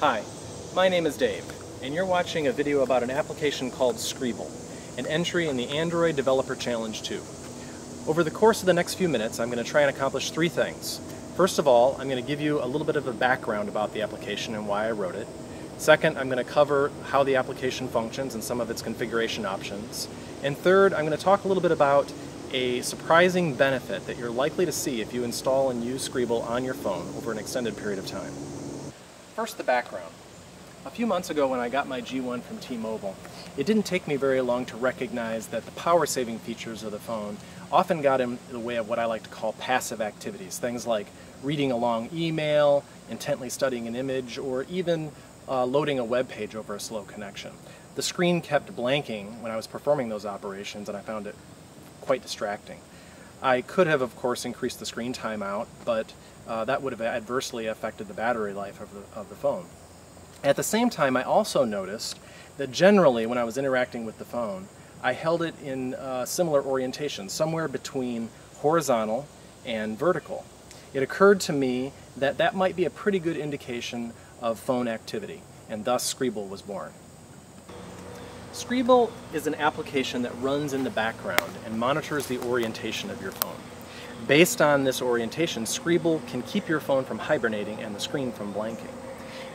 Hi, my name is Dave, and you're watching a video about an application called Screebl, an entry in the Android Developer Challenge 2. Over the course of the next few minutes, I'm going to try and accomplish three things. First of all, I'm going to give you a little bit of a background about the application and why I wrote it. Second, I'm going to cover how the application functions and some of its configuration options. And third, I'm going to talk a little bit about a surprising benefit that you're likely to see if you install and use Screebl on your phone over an extended period of time. First, the background. A few months ago when I got my G1 from T-Mobile, it didn't take me very long to recognize that the power-saving features of the phone often got in the way of what I like to call passive activities, things like reading a long email, intently studying an image, or even loading a web page over a slow connection. The screen kept blanking when I was performing those operations, and I found it quite distracting. I could have, of course, increased the screen timeout, but that would have adversely affected the battery life of the phone. At the same time, I also noticed that generally when I was interacting with the phone, I held it in similar orientation, somewhere between horizontal and vertical. It occurred to me that that might be a pretty good indication of phone activity, and thus Screebl was born. Screebl is an application that runs in the background and monitors the orientation of your phone. Based on this orientation, Screebl can keep your phone from hibernating and the screen from blanking.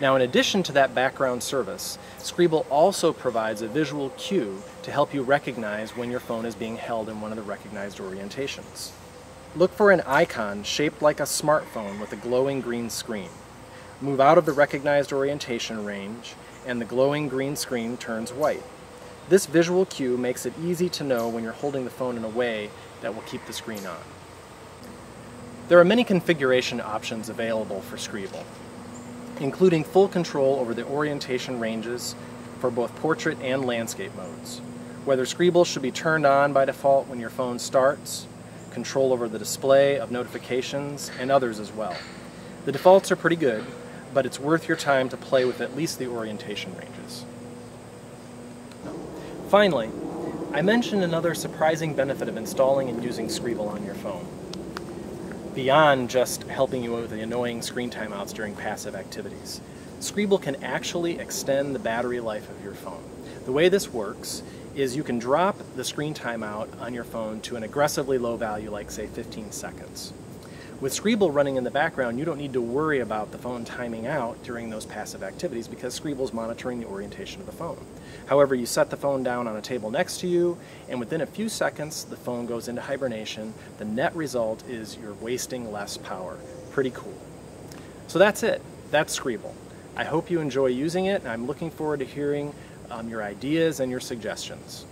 Now, in addition to that background service, Screebl also provides a visual cue to help you recognize when your phone is being held in one of the recognized orientations. Look for an icon shaped like a smartphone with a glowing green screen. Move out of the recognized orientation range, and the glowing green screen turns white. This visual cue makes it easy to know when you're holding the phone in a way that will keep the screen on. There are many configuration options available for Screebl, including full control over the orientation ranges for both portrait and landscape modes, whether Screebl should be turned on by default when your phone starts, control over the display of notifications, and others as well. The defaults are pretty good, but it's worth your time to play with at least the orientation ranges. Finally, I mentioned another surprising benefit of installing and using Screebl on your phone. Beyond just helping you with the annoying screen timeouts during passive activities, Screebl can actually extend the battery life of your phone. The way this works is you can drop the screen timeout on your phone to an aggressively low value, like say 15 seconds. With Screebl running in the background, you don't need to worry about the phone timing out during those passive activities because Screebl is monitoring the orientation of the phone. However, you set the phone down on a table next to you, and within a few seconds, the phone goes into hibernation. The net result is you're wasting less power. Pretty cool. So that's it. That's Screebl. I hope you enjoy using it, and I'm looking forward to hearing your ideas and your suggestions.